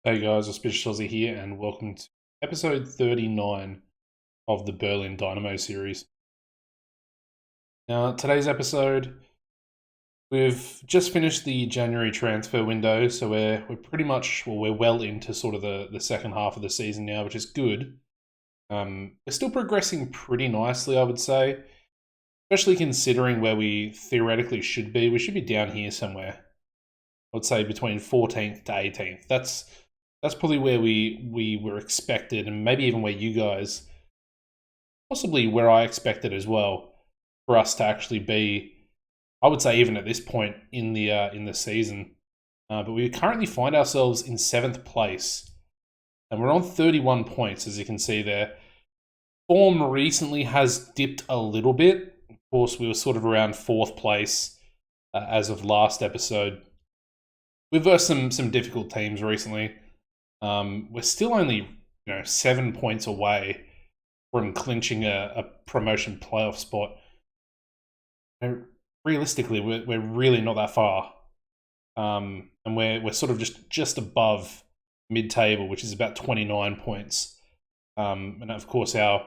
Hey guys, Auspicious Aussie here, and welcome to episode 39 of the Berlin Dynamo series. Now, today's episode, we've just finished the January transfer window, so we're pretty much, we're well into sort of the second half of the season now, which is good. We're still progressing pretty nicely, I would say, especially considering where we theoretically should be. We should be down here somewhere. I would say between 14th to 18th. That's probably where we were expected, and maybe even where you guys, possibly where I expected as well, for us to actually be. I would say even at this point in the season, but we currently find ourselves in 7th place, and we're on 31 points, as you can see there. Form recently has dipped a little bit. Of course, we were sort of around 4th place as of last episode. We've versed some difficult teams recently. We're still only 7 points away from clinching a promotion playoff spot. And realistically, we're really not that far, and we're sort of just above mid-table, which is about 29 points. And of course, our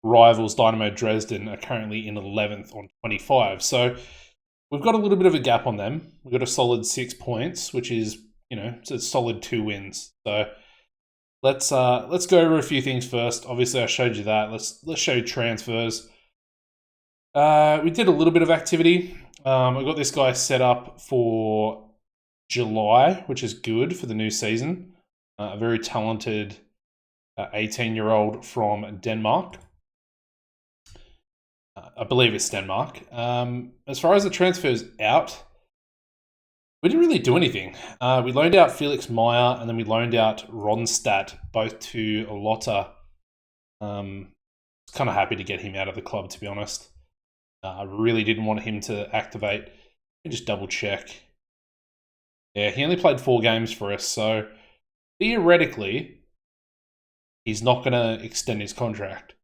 rivals Dynamo Dresden are currently in 11th on 25. So we've got a little bit of a gap on them. We've got a solid 6 points, which is it's a solid 2 wins. So let's go over a few things first. Obviously, I showed you that. Let's show you transfers. We did a little bit of activity. I got this guy set up for July, which is good for the new season. A very talented 18-year-old from Denmark. I believe it's Denmark. As far as the transfers out, we didn't really do anything. We loaned out Felix Meyer, and then we loaned out Ronstadt, both to Lotta. I was kind of happy to get him out of the club, to be honest. I really didn't want him to activate. Let me just double check. Yeah, he only played 4 games for us, so theoretically, he's not going to extend his contract,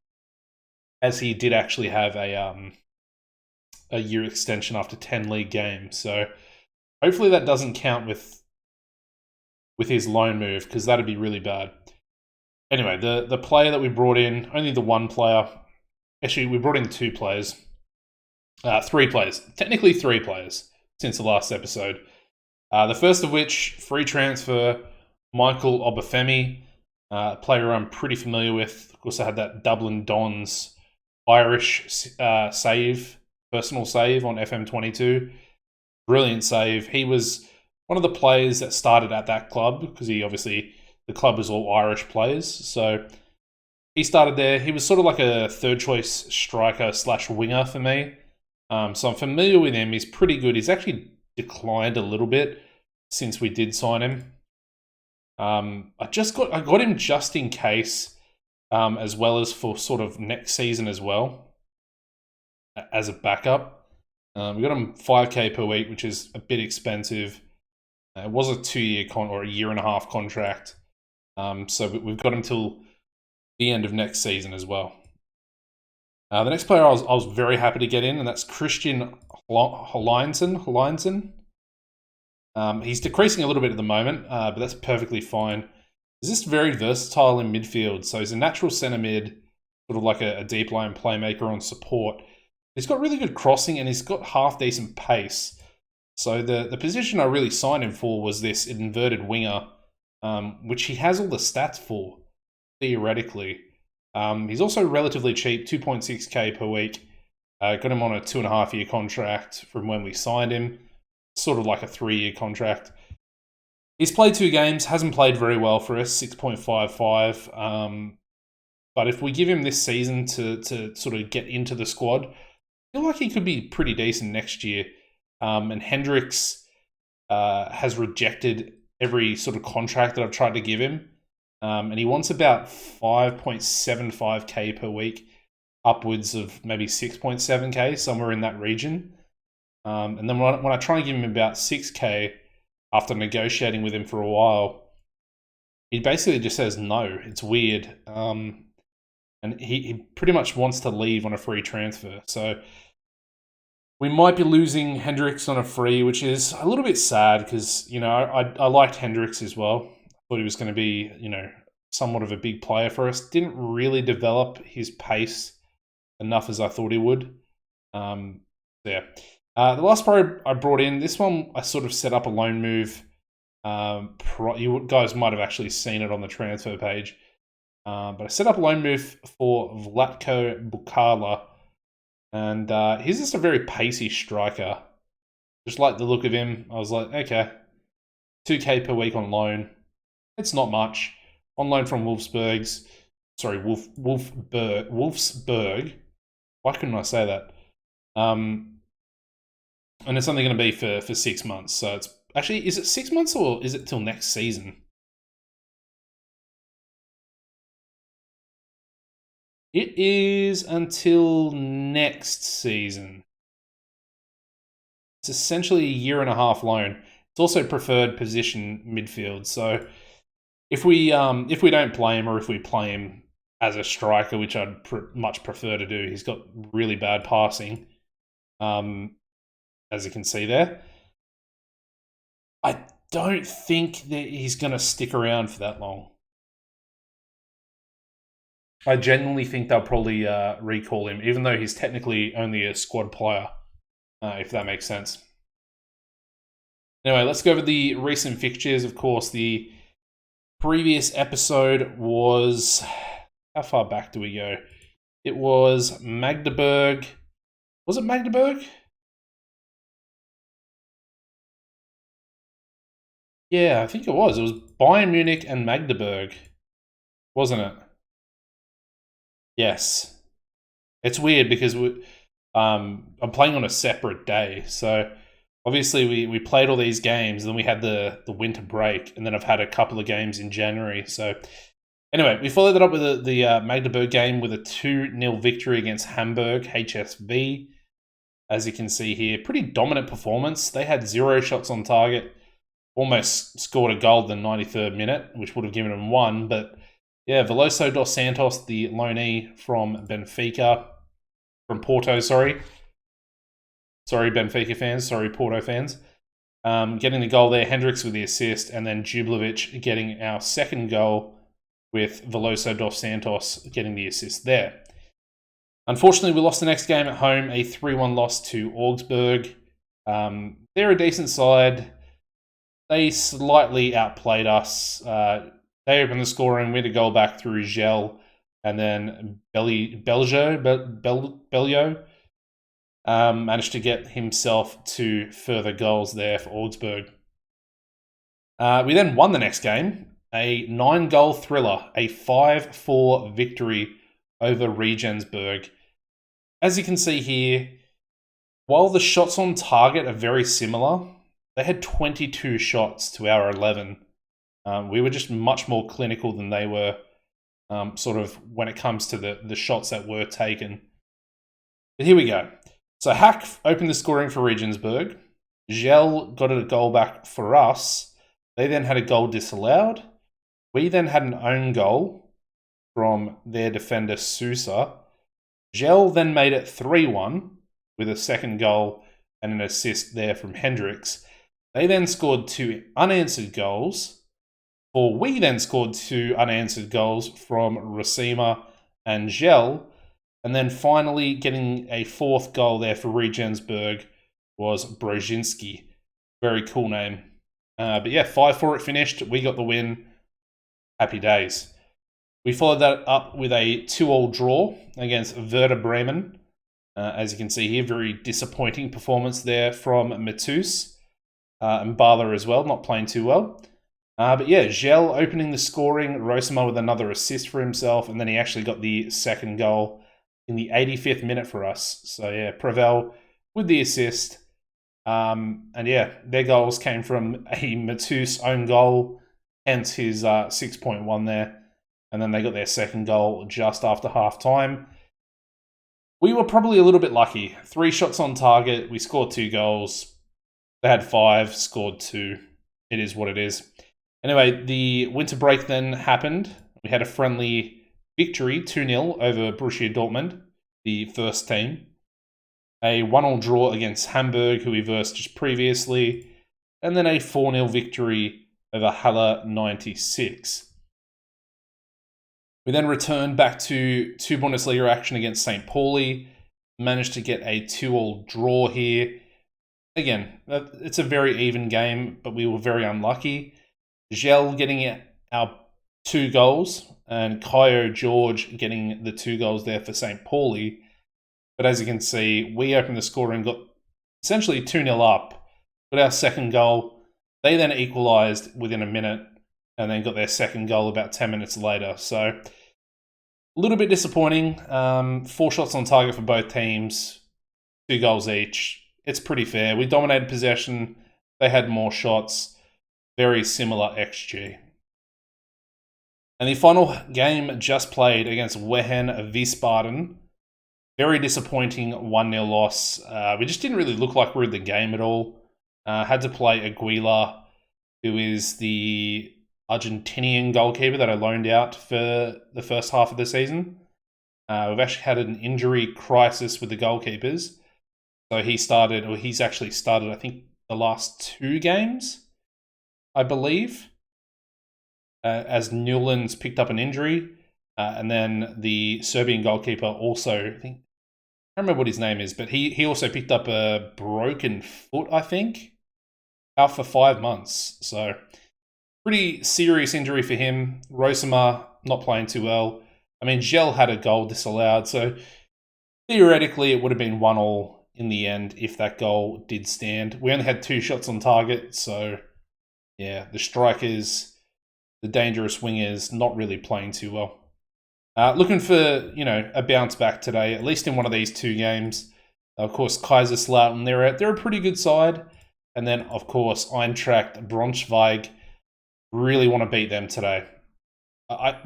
as he did actually have a year extension after 10 league games. So hopefully that doesn't count with his loan move, because that'd be really bad. Anyway, the player that we brought in, only the one player. Actually, we brought in 2 players. 3 players. Technically 3 players since the last episode. The first of which, free transfer, Michael Obafemi, a player I'm pretty familiar with. Of course, I had that Dublin Dons Irish save, personal save on FM24. Brilliant save. He was one of the players that started at that club, because the club was all Irish players. So he started there. He was sort of like a third choice striker / winger for me. So I'm familiar with him. He's pretty good. He's actually declined a little bit since we did sign him. I got him just in case, as well as for sort of next season as well, as a backup. We got him 5k per week, which is a bit expensive. It was a 2-year or a year and a half contract. So we've got him till the end of next season as well. The next player I was very happy to get in, and that's Christian Holiansen. He's decreasing a little bit at the moment, but that's perfectly fine. He's just very versatile in midfield. So he's a natural centre mid, sort of like a deep line playmaker on support. He's got really good crossing, and he's got half decent pace. So the position I really signed him for was this inverted winger, which he has all the stats for, theoretically. He's also relatively cheap, 2.6k per week. Got him on a 2.5-year contract from when we signed him, sort of like a 3-year contract. He's played 2 games, hasn't played very well for us, 6.55. But if we give him this season to sort of get into the squad, I feel like he could be pretty decent next year. And Hendricks has rejected every sort of contract that I've tried to give him. And he wants about 5.75k per week, upwards of maybe 6.7k, somewhere in that region. And then when I try and give him about 6k, after negotiating with him for a while, he basically just says no. It's weird. And he pretty much wants to leave on a free transfer. So we might be losing Hendricks on a free, which is a little bit sad because, I liked Hendricks as well. Thought he was going to be, somewhat of a big player for us. Didn't really develop his pace enough as I thought he would. Yeah. The last player I brought in, this one I sort of set up a loan move. You guys might have actually seen it on the transfer page. But I set up a loan move for Vlatko Bukala. And he's just a very pacey striker. Just like the look of him. I was like, okay, 2K per week on loan. It's not much. On loan from Wolfsburg. Why couldn't I say that? And it's only going to be for 6 months. So it's actually, is it 6 months or is it till next season? It is until next season. It's essentially a 1.5 year loan. It's also preferred position midfield. So if we don't play him, or if we play him as a striker, which I'd much prefer to do, he's got really bad passing, as you can see there. I don't think that he's going to stick around for that long. I genuinely think they'll probably recall him, even though he's technically only a squad player, if that makes sense. Anyway, let's go over the recent fixtures. Of course, the previous episode was... How far back do we go? It was Magdeburg. Was it Magdeburg? Yeah, I think it was. It was Bayern Munich and Magdeburg, wasn't it? Yes. It's weird because I'm playing on a separate day. So obviously we played all these games, and then we had the winter break, and then I've had a couple of games in January. So anyway, we followed that up with the Magdeburg game with a 2-0 victory against Hamburg, HSV. As you can see here, pretty dominant performance. They had 0 shots on target, almost scored a goal in the 93rd minute, which would have given them 1, but yeah, Veloso dos Santos, the loanee from Benfica, from Porto, sorry. Sorry, Benfica fans. Sorry, Porto fans. Getting the goal there, Hendricks with the assist, and then Jublovic getting our second goal with Veloso dos Santos getting the assist there. Unfortunately, we lost the next game at home, a 3-1 loss to Augsburg. They're a decent side. They slightly outplayed us. They opened the scoring, we had a goal back through Gel, and then Beljo managed to get himself 2 further goals there for Augsburg. We then won the next game, a 9-goal thriller, a 5-4 victory over Regensburg. As you can see here, while the shots on target are very similar, they had 22 shots to our 11. We were just much more clinical than they were, sort of when it comes to the shots that were taken. But here we go. So Hack opened the scoring for Regensburg. Gel got a goal back for us. They then had a goal disallowed. We then had an own goal from their defender Sousa. Gel then made it 3-1 with a second goal and an assist there from Hendricks. They then scored 2 unanswered goals. Or we then scored 2 unanswered goals from Rosima and Gel. And then finally getting a 4th goal there for Regensburg was Brzezinski. Very cool name. But yeah, 5-4 it finished. We got the win. Happy days. We followed that up with a 2-2 draw against Werder Bremen. As you can see here, very disappointing performance there from Matus. And Bala as well, not playing too well. But yeah, Gel opening the scoring, Rosima with another assist for himself, and then he actually got the second goal in the 85th minute for us. So yeah, Prevel with the assist. And yeah, their goals came from a Matus own goal, hence his 6.1 there. And then they got their second goal just after half time. We were probably a little bit lucky. 3 shots on target, we scored 2 goals. They had 5, scored 2. It is what it is. Anyway, the winter break then happened. We had a friendly victory, 2-0 over Borussia Dortmund, the first team. A 1-1 draw against Hamburg, who we versed just previously. And then a 4-0 victory over Halle 96. We then returned back to two Bundesliga action against St. Pauli. Managed to get a 2-2 draw here. Again, it's a very even game, but we were very unlucky. Gel getting our 2 goals, and Kaio George getting the 2 goals there for St. Pauli. But as you can see, we opened the score and got essentially 2-0 up. Got our second goal. They then equalised within a minute and then got their second goal about 10 minutes later. So a little bit disappointing. 4 shots on target for both teams, 2 goals each. It's pretty fair. We dominated possession. They had more shots. Very similar XG. And the final game just played against Wehen Wiesbaden. Very disappointing 1-0 loss. We just didn't really look like we were in the game at all. Had to play Aguila, who is the Argentinian goalkeeper that I loaned out for the first half of the season. We've actually had an injury crisis with the goalkeepers. So he's actually started, I think, the last 2 games, I believe, as Newlands picked up an injury. And then the Serbian goalkeeper also, I can't remember what his name is, but he also picked up a broken foot, I think, out for 5 months. So pretty serious injury for him. Rosema not playing too well. I mean, Gel had a goal disallowed, so theoretically it would have been 1-1 in the end if that goal did stand. We only had 2 shots on target, so yeah, the strikers, the dangerous wingers, not really playing too well. Looking for, a bounce back today, at least in one of these 2 games. Of course, Kaiserslautern, they're a pretty good side. And then, of course, Eintracht Braunschweig, really want to beat them today.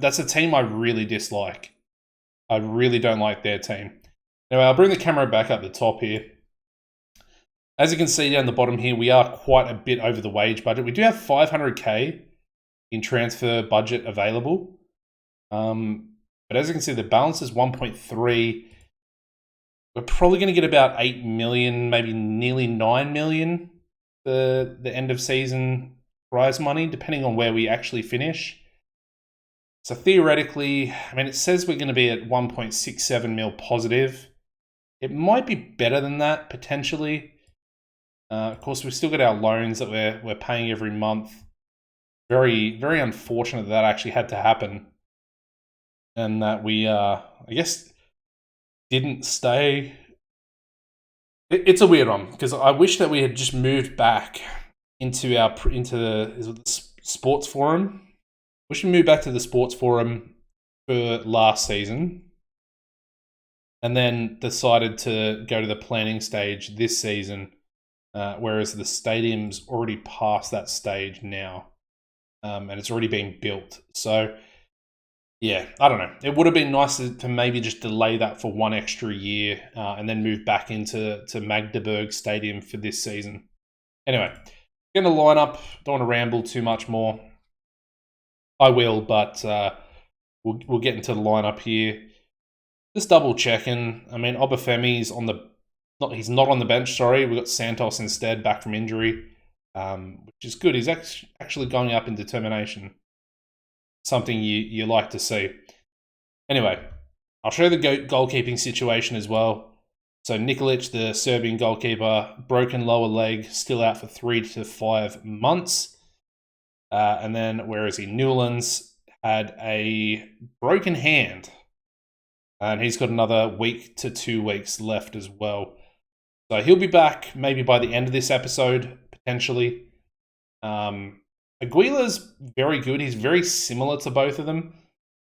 That's a team I really dislike. I really don't like their team. Anyway, I'll bring the camera back up the top here. As you can see down the bottom here, we are quite a bit over the wage budget. We do have 500k in transfer budget available. But as you can see, the balance is 1.3. We're probably going to get about 8 million, maybe nearly 9 million for the end of season prize money, depending on where we actually finish. So theoretically, I mean, it says we're going to be at 1.67 mil positive. It might be better than that, potentially. Of course, we've still got our loans that we're paying every month. Very, very unfortunate that actually had to happen. And that we, I guess, didn't stay. It's a weird one, because I wish that we had just moved back into the sports forum. We should move back to the sports forum for last season, and then decided to go to the planning stage this season, whereas the stadium's already past that stage now, and it's already been built. So, yeah, I don't know. It would have been nice to maybe just delay that for 1 extra year and then move back into Magdeburg Stadium for this season. Anyway, going to line up. Don't want to ramble too much more. I will, but we'll get into the lineup here. Just double checking. I mean, Obafemi's he's not on the bench. Sorry, we got Santos instead, back from injury, which is good. He's actually going up in determination. Something you like to see. Anyway, I'll show the goalkeeping situation as well. So Nikolic, the Serbian goalkeeper, broken lower leg, still out for 3 to 5 months. And then, where is he? Newlands had a broken hand. And he's got another week to 2 weeks left as well. So he'll be back maybe by the end of this episode, potentially. Aguila's very good. He's very similar to both of them.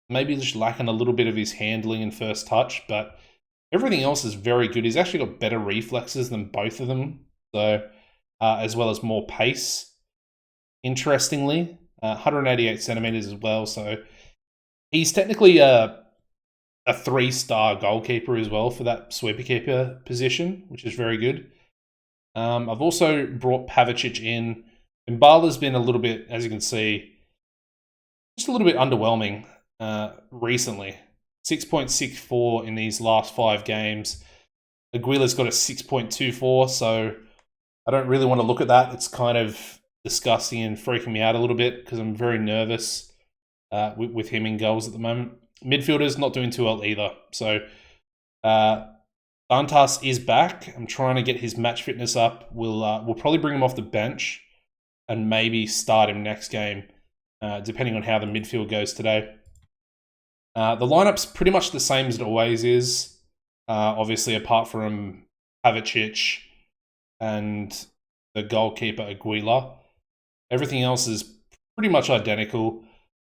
Maybe just lacking a little bit of his handling and first touch, but everything else is very good. He's actually got better reflexes than both of them, so as well as more pace. Interestingly, 188 centimeters as well, so he's technically a 3-star goalkeeper as well for that sweeper keeper position, which is very good. I've also brought Pavicic in. Mbala's been a little bit, as you can see, just a little bit underwhelming recently. 6.64 in these last 5 games. Aguila's got a 6.24, so I don't really want to look at that. It's kind of disgusting and freaking me out a little bit because I'm very nervous with him in goals at the moment. Midfielder's not doing too well either. So Dantas is back. I'm trying to get his match fitness up. We'll probably bring him off the bench and maybe start him next game, depending on how the midfield goes today. The lineup's pretty much the same as it always is. Obviously, apart from Pavicic and the goalkeeper Aguila. Everything else is pretty much identical.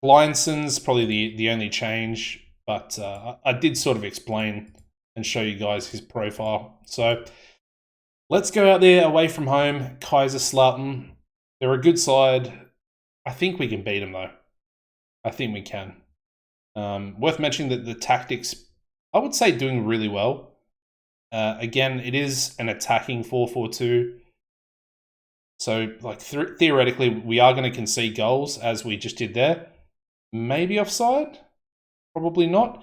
Lyonson's probably the only change, but I did sort of explain and show you guys his profile. So let's go out there away from home. Kaiserslautern, they're a good side. I think we can beat them though. I think we can. Worth mentioning that the tactics, I would say, doing really well. Again, it is an attacking 4-4-2. So, like, theoretically, we are going to concede goals, as we just did there. Maybe offside? Probably not.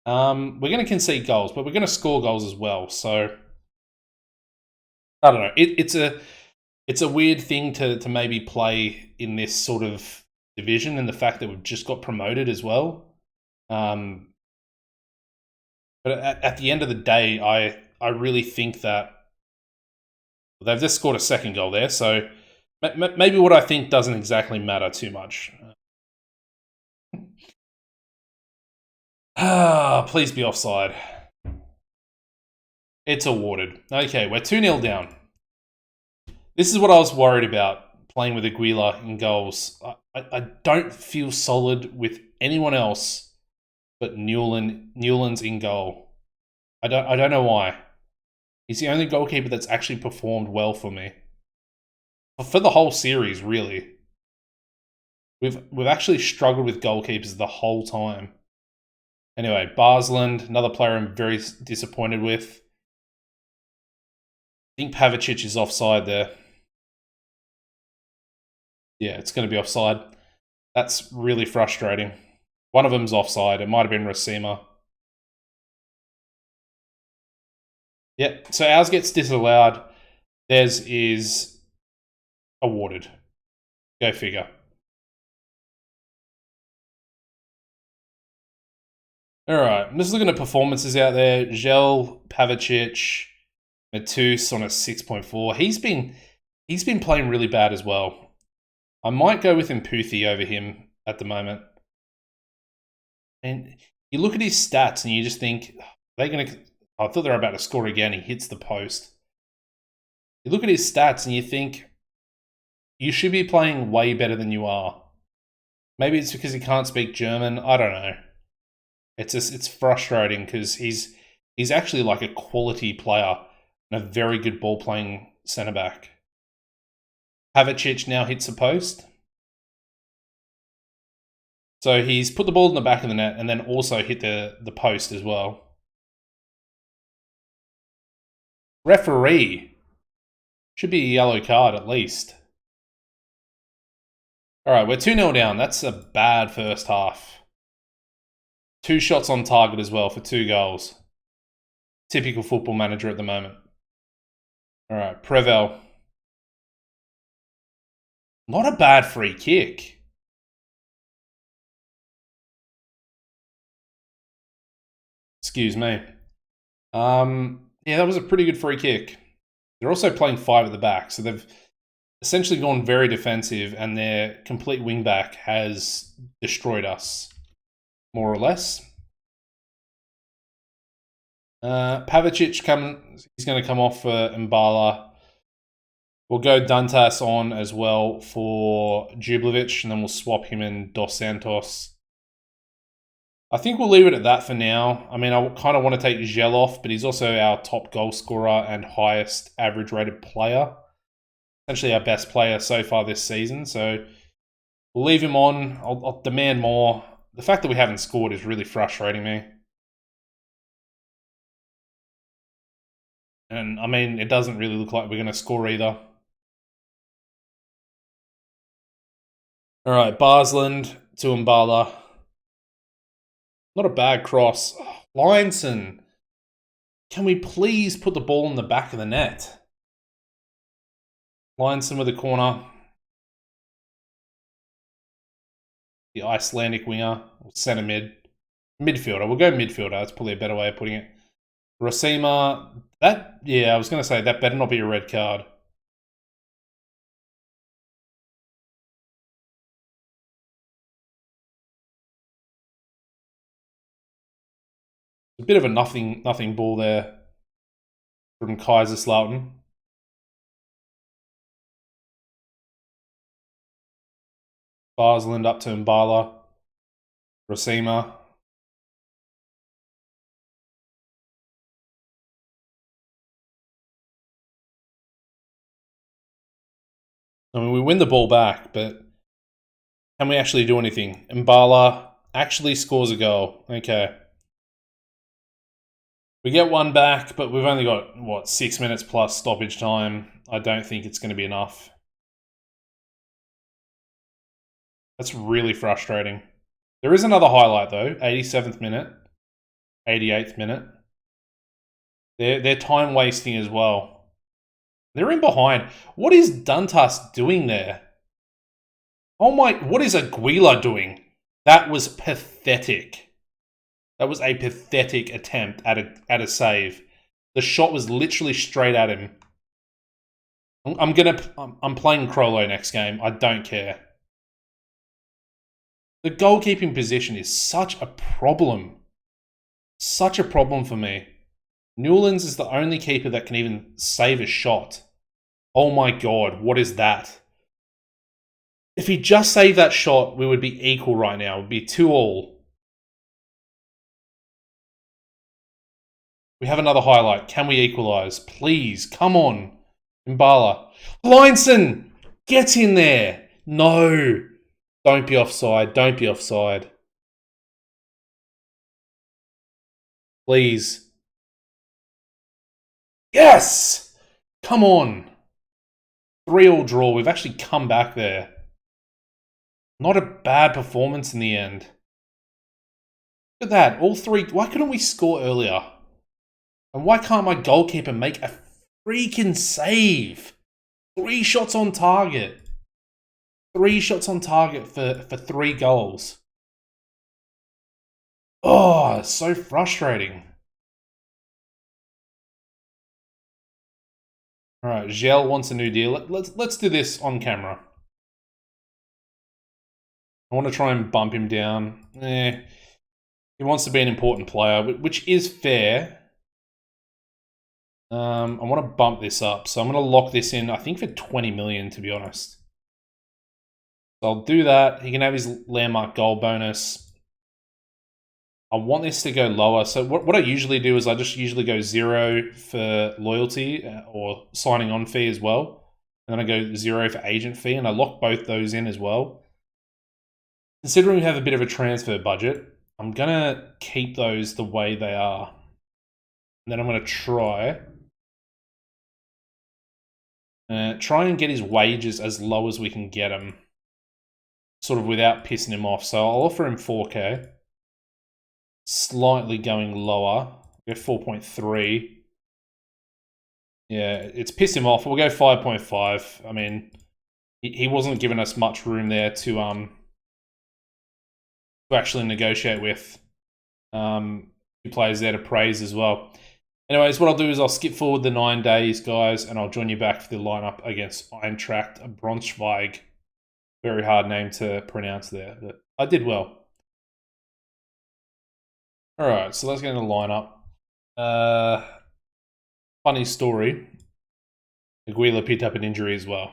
We're going to concede goals, but we're going to score goals as well. So, I don't know. It's a weird thing to maybe play in this sort of division, and the fact that we've just got promoted as well. But at the end of the day, I really think that they've just scored a second goal there, so maybe what I think doesn't exactly matter too much. Please be offside. It's awarded. Okay, we're 2-0 down. This is what I was worried about, playing with Aguila in goals. I don't feel solid with anyone else but Newland's in goal. I don't know why. He's the only goalkeeper that's actually performed well for me. For the whole series, really. We've actually struggled with goalkeepers the whole time. Anyway, Barsland, another player I'm very disappointed with. I think Pavicic is offside there. Yeah, it's going to be offside. That's really frustrating. One of them's offside. It might have been Racima. Yep, so ours gets disallowed. Theirs is awarded. Go figure. Alright, I'm just looking at performances out there. Gel, Pavicic, Matus on a 6.4. He's been playing really bad as well. I might go with Imputhi over him at the moment. And you look at his stats and you just think, I thought they were about to score again. He hits the post. You look at his stats and you think, you should be playing way better than you are. Maybe it's because he can't speak German. I don't know. It's frustrating because he's actually like a quality player and a very good ball playing centre back. Pavicic now hits the post. So he's put the ball in the back of the net and then also hit the post as well. Referee. Should be a yellow card at least. Alright, we're 2-0 down. That's a bad first half. 2 shots on target as well for 2 goals. Typical Football Manager at the moment. Alright, Prevel. Not a bad free kick. Excuse me. Yeah, that was a pretty good free kick. They're also playing 5 at the back, so they've essentially gone very defensive, and their complete wingback has destroyed us, more or less. Pavicic he's going to come off for Mbala. We'll go Dantas on as well for Jublovic, and then we'll swap him in Dos Santos. I think we'll leave it at that for now. I mean, I kind of want to take Gel off, but he's also our top goal scorer and highest average rated player. Essentially our best player so far this season. So we'll leave him on. I'll demand more. The fact that we haven't scored is really frustrating me. And I mean, it doesn't really look like we're going to score either. All right, Barsland to Mbala. Not a bad cross. Oh, Lyonson. Can we please put the ball in the back of the net? Lyonson with a corner. the Icelandic winger, or centre midfielder. We'll go midfielder. That's probably a better way of putting it. Rosema, I was going to say that better not be a red card. A bit of a nothing ball there from Kaiserslautern. Barsland up to Mbala. Rosema. I mean, we win the ball back, but can we actually do anything? Mbala actually scores a goal. Okay. We get one back, but we've only got, 6 minutes plus stoppage time. I don't think it's going to be enough. That's really frustrating. There is another highlight, though. 87th minute. 88th minute. They're time wasting as well. They're in behind. What is Dantas doing there? Oh my, what is Aguila doing? That was pathetic. That was a pathetic attempt at a save. The shot was literally straight at him. I'm playing Crollo next game. I don't care. The goalkeeping position is such a problem. Such a problem for me. Newlands is the only keeper that can even save a shot. Oh my god, what is that? If he just saved that shot, we would be equal right now. It would be 2-2. We have another highlight. Can we equalise? Please, come on. Mbala. Leinson! Get in there! No! Don't be offside. Don't be offside. Please. Yes! Come on. 3-3 draw. We've actually come back there. Not a bad performance in the end. Look at that. All three. Why couldn't we score earlier? And why can't my goalkeeper make a freaking save? 3 shots on target. 3 shots on target for 3 goals. Oh, it's so frustrating. All right, Gel wants a new deal. Let's do this on camera. I want to try and bump him down. He wants to be an important player, which is fair. I want to bump this up, so I'm going to lock this in, I think for 20 million, to be honest. So I'll do that. He can have his landmark goal bonus. I want this to go lower. So what I usually do is I just usually go 0 for loyalty or signing on fee as well. And then I go 0 for agent fee, and I lock both those in as well. Considering we have a bit of a transfer budget, I'm going to keep those the way they are. And then I'm going to try and get his wages as low as we can get him, sort of without pissing him off. So I'll offer him 4K, slightly going lower. We'll go 4.3. Yeah, it's pissed him off. We'll go 5.5. I mean, he wasn't giving us much room there to actually negotiate with. Two players there to praise as well. Anyways, what I'll do is I'll skip forward the 9 days, guys, and I'll join you back for the lineup against Eintracht Braunschweig. Very hard name to pronounce there, but I did well. Alright, so let's get into the lineup. Funny story. Aguila picked up an injury as well.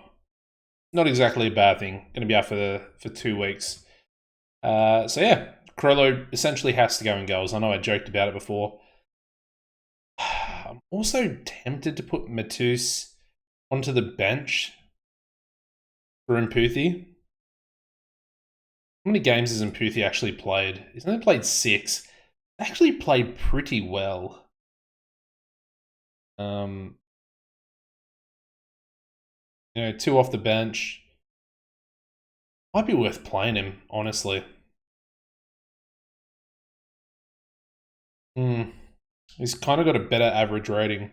Not exactly a bad thing. Going to be out for 2 weeks. So yeah, Crollo essentially has to go in goals. I know I joked about it before. I'm also tempted to put Matus onto the bench for Mputhi. How many games has Mputhi actually played? He's only played 6. Actually played pretty well. 2 off the bench. Might be worth playing him, honestly. He's kind of got a better average rating.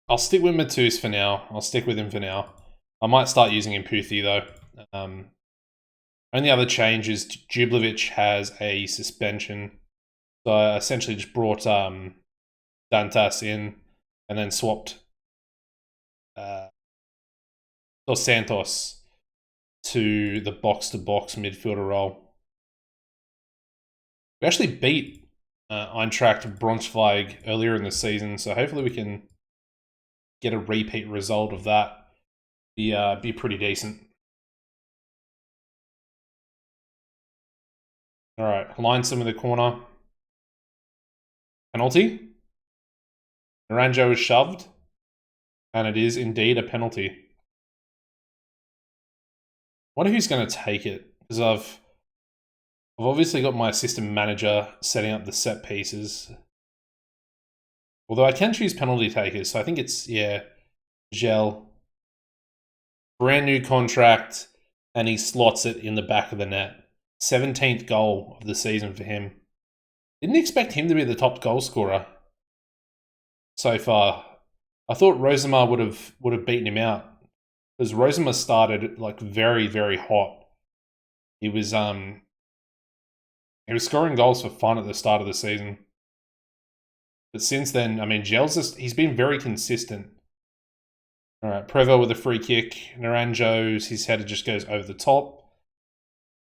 I'll stick with Matus for now. I'll stick with him for now. I might start using Imputhi though. Only other change is Dublovic has a suspension. So I essentially just brought Dantas in and then swapped Dos Santos to the box-to-box midfielder role. We actually beat Eintracht Braunschweig earlier in the season, so hopefully we can get a repeat result of that. Be pretty decent. All right, line some of the corner. Penalty. Naranjo is shoved, and it is indeed a penalty. I wonder who's going to take it, because I've obviously got my assistant manager setting up the set pieces. Although I can choose penalty takers, so I think it's, yeah, Gel. Brand new contract, and he slots it in the back of the net. 17th goal of the season for him. Didn't expect him to be the top goal scorer so far. I thought Rosamar would have beaten him out, because Rosamar started like very, very hot. He was scoring goals for fun at the start of the season. But since then, I mean, he's been very consistent. All right, Prevo with a free kick. Naranjo's, his header just goes over the top.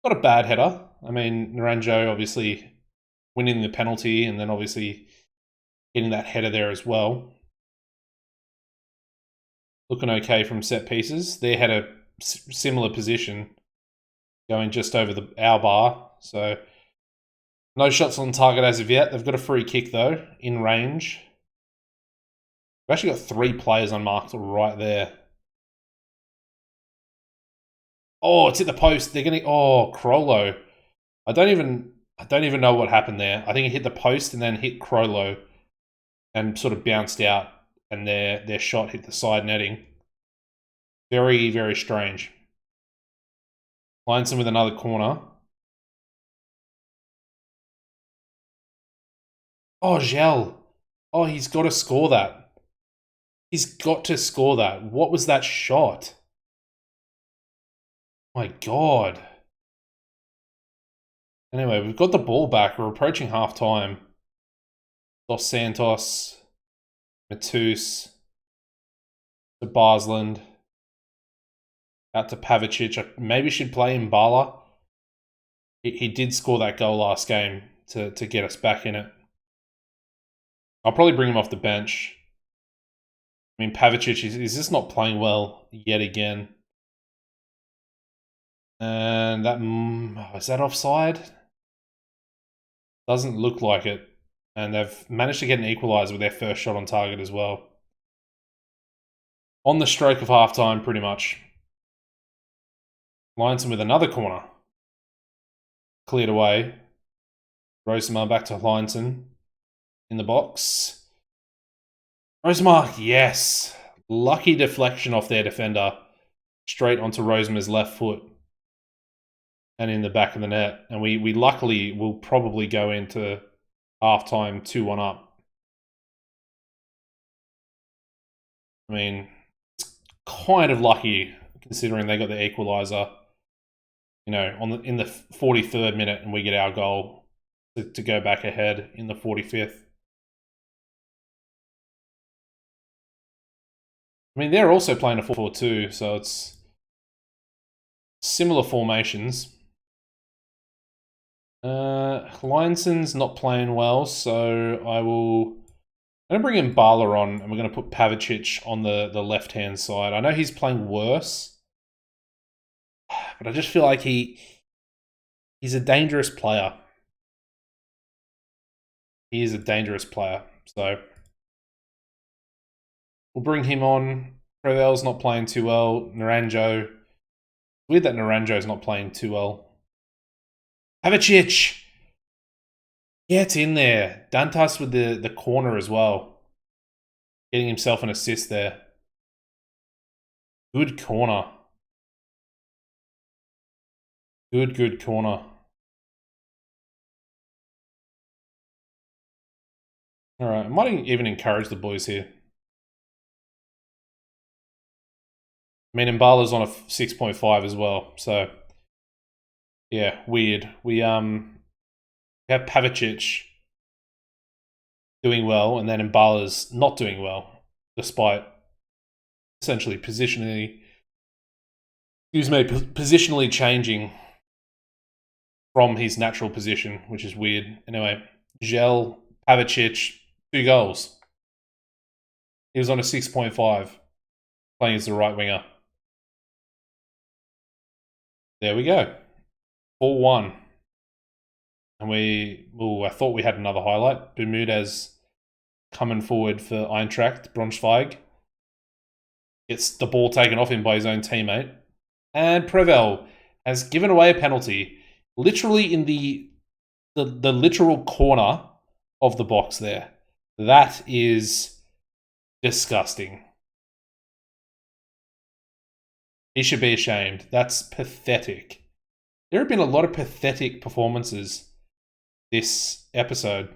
Not a bad header. I mean, Naranjo obviously winning the penalty and then obviously getting that header there as well. Looking okay from set pieces. They had a similar position going just over our bar. So no shots on target as of yet. They've got a free kick though, in range. We've actually got 3 players unmarked right there. Oh, it's hit the post. They're gonna. Oh, Crollo. I don't even know what happened there. I think it hit the post and then hit Crollo, and sort of bounced out, and their shot hit the side netting. Very, very strange. Lineston with another corner. Oh, Gel. Oh, he's got to score that. He's got to score that. What was that shot? My God. Anyway, we've got the ball back. We're approaching half-time. Dos Santos, Matus, to Barsland, out to Pavicic. I maybe should play Mbala. He did score that goal last game to get us back in it. I'll probably bring him off the bench. I mean, Pavicic is just not playing well yet again. And is that offside? Doesn't look like it. And they've managed to get an equaliser with their first shot on target as well. On the stroke of halftime, pretty much. Lineston with another corner. Cleared away. Rosemar back to Lineston. In the box. Rosemar, yes. Lucky deflection off their defender. Straight onto Rosemar's left foot. And in the back of the net. And we luckily will probably go into halftime 2-1 up. I mean, it's kind of lucky considering they got the equaliser, you know, in the 43rd minute, and we get our goal to go back ahead in the 45th. I mean, they're also playing a 4-4-2, so it's similar formations. Lionson's not playing well, so I'm going to bring in Bala on, and we're going to put Pavicic on the left-hand side. I know he's playing worse, but I just feel like he's a dangerous player. He is a dangerous player, so we'll bring him on. Crevel's not playing too well. Naranjo. Weird that Naranjo's not playing too well. Pavicic! Get in there. Dantas with the corner as well. Getting himself an assist there. Good corner. Good corner. Alright, I might even encourage the boys here. I mean, Mbala's on a 6.5 as well. So, yeah, weird. We have Pavicic doing well, and then Mbala's not doing well, despite essentially positionally changing from his natural position, which is weird. Anyway, Gel, Pavicic, 2 goals. He was on a 6.5, playing as the right winger. There we go. 4-1. And I thought we had another highlight. Bermudez coming forward for Eintracht Braunschweig. Gets the ball taken off him by his own teammate. And Prevel has given away a penalty, literally in the literal corner of the box there. That is disgusting. He should be ashamed. That's pathetic. There have been a lot of pathetic performances this episode.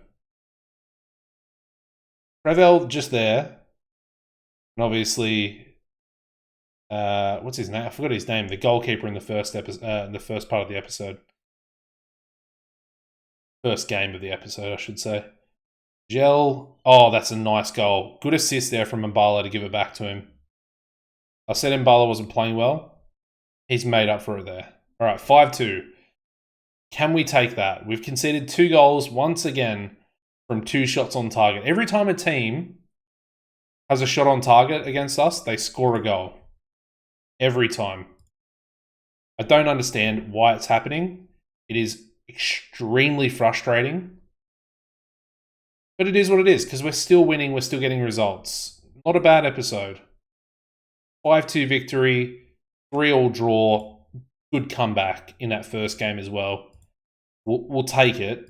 Prevel just there. And obviously, what's his name? I forgot his name. The goalkeeper in the first part of the episode. First game of the episode, I should say. Gel. Oh, that's a nice goal. Good assist there from Mbala to give it back to him. I said Mbala wasn't playing well. He's made up for it there. All right, 5-2. Can we take that? We've conceded 2 goals once again from 2 shots on target. Every time a team has a shot on target against us, they score a goal. Every time. I don't understand why it's happening. It is extremely frustrating. But it is what it is, because we're still winning, we're still getting results. Not a bad episode. 5-2 victory, 3-3 draw, good comeback in that first game as well. We'll take it.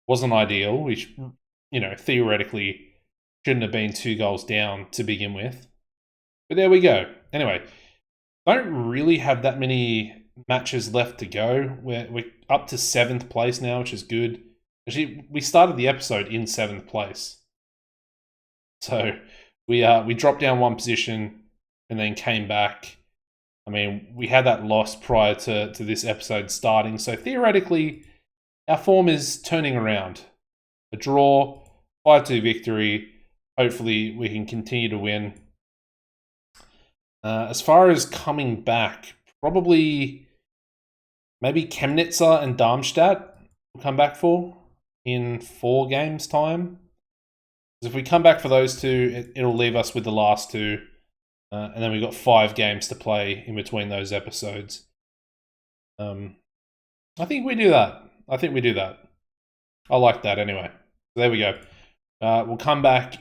Wasn't ideal, which, theoretically shouldn't have been 2 goals down to begin with. But there we go. Anyway, don't really have that many matches left to go. We're up to 7th place now, which is good. Actually, we started the episode in 7th place. So we dropped down 1 position and then came back. I mean, we had that loss prior to this episode starting, so theoretically, our form is turning around. A draw, 5-2 victory. Hopefully, we can continue to win. As far as coming back, probably maybe Chemnitzer and Darmstadt will come back for in 4 games' time. Because if we come back for those 2, it'll leave us with the last 2. And then we've got 5 games to play in between those episodes. I think we do that. I like that anyway. So there we go. We'll come back.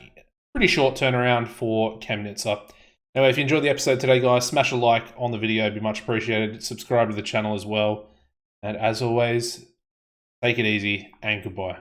Pretty short turnaround for Chemnitzer. Anyway, if you enjoyed the episode today, guys, smash a like on the video. It'd be much appreciated. Subscribe to the channel as well. And as always, take it easy and goodbye.